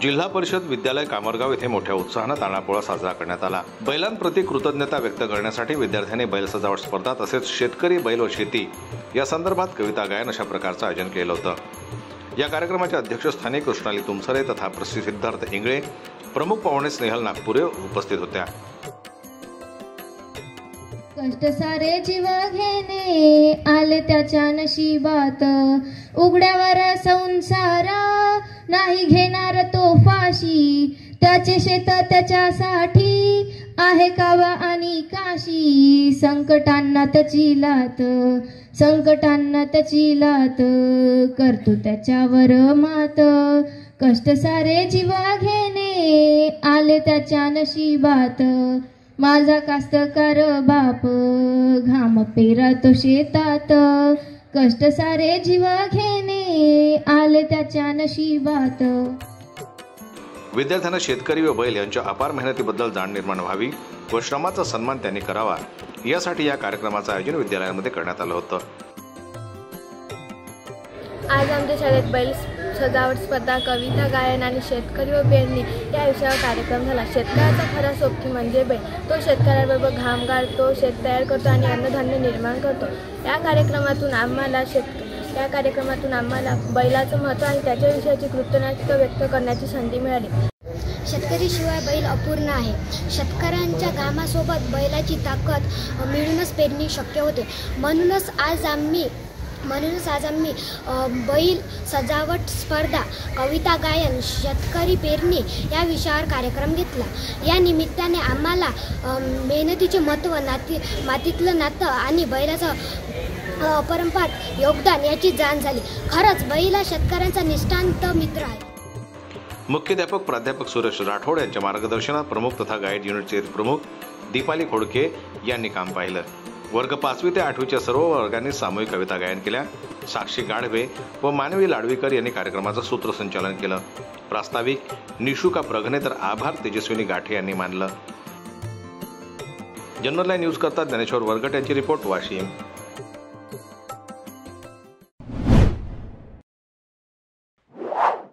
जिल्हा परिषद विद्यालय कामरगाव येथे मोठ्या उत्साहाने ताळापोळा साजरा करण्यात आला। बैलांप्रती कृतज्ञता व्यक्त करण्यासाठी विद्यार्थ्यांनी बैल सजावट स्पर्धा तसेच शेतकरी बैल व शेती या संदर्भात कविता गायन अशा प्रकारचं आयोजन केलं होतं। या कार्यक्रमाच्या अध्यक्षस्थानी कृष्णाली तुमसरे तथा सिद्धार्थ इंगळे, प्रमुख पाहुणे स्नेहल नागपुरे उपस्थित होत्या। कष्ट सारे जीव घेणे आले त्याच्या नशिबात, उघड्यावर संसार नाही घेणार तो फाशी, त्याचे शेत त्याच्यासाठी आहे कावा आणि काशी, संकटांना त्याची लात करतो त्याच्यावर मात, कष्ट सारे जीव घेणे आले त्याच्या नशिबात, माझा कास्तकार बाप घाम पेरतो शेतात, कष्ट सारे जीव घेणे आले त्याच्या नशिबात। विद्यार्थ्यांना शेतकरी व बैल यांच्या अपार मेहनतीबद्दल जाण निर्माण व्हावी व श्रमाचा सन्मान त्यांनी करावा यासाठी या कार्यक्रमाचं आयोजन विद्यालयामध्ये करण्यात आलं होतं। आज आमच्या शाळेत बैल सजावट स्पर्धा, कविता गायन आणि शेतकरी व पेरणी या विषयावर कार्यक्रम झाला। शेतकऱ्याचा खरा सोबती म्हणजे बैल, तो शेतकऱ्याबरोबर घाम गाळतो, शेत तयार करतो आणि अन्नधान्य निर्माण करतो। या कार्यक्रमातून आम्हाला बैलाचं महत्त्व आणि त्याच्याविषयीची कृतज्ञता व्यक्त करण्याची संधी मिळाली। शेतकरीशिवाय बैल अपूर्ण आहे। शेतकऱ्यांच्या घामासोबत बैलाची ताकद मिळूनच पेरणी शक्य होते। म्हणूनच आज आम्ही बैल सजावट स्पर्धा, कविता गायन, शेतकरी पेरणी या विषयावर कार्यक्रम घेतला। या निमित्ताने आम्हाला मेहनतीचे महत्त्व, मातीतलं नातं आणि बैलाचं अपरंपार योगदान याची जाण झाली। खरंच बैल हा शेतकऱ्यांचा निष्ठावंत मित्र आहे। मुख्याध्यापक प्राध्यापक सुरेश राठोड यांच्या मार्गदर्शनात प्रमुख तथा गाईड युनिटचे प्रमुख दीपाली खोडके यांनी काम पाहिलं। वर्ग 5वी ते 8वीच्या सर्व वर्गांनी सामूहिक कविता गायन केल्या। साक्षी गाढवे व मानवी लाडवीकर यांनी कार्यक्रमाचं सूत्रसंचालन केलं। प्रास्ताविक निशुका प्रघने तर आभार तेजस्विनी गाठे यांनी मानलं। जनरल न्यूज करता ज्ञानेश्वर वरगट यांची रिपोर्ट, वाशिम।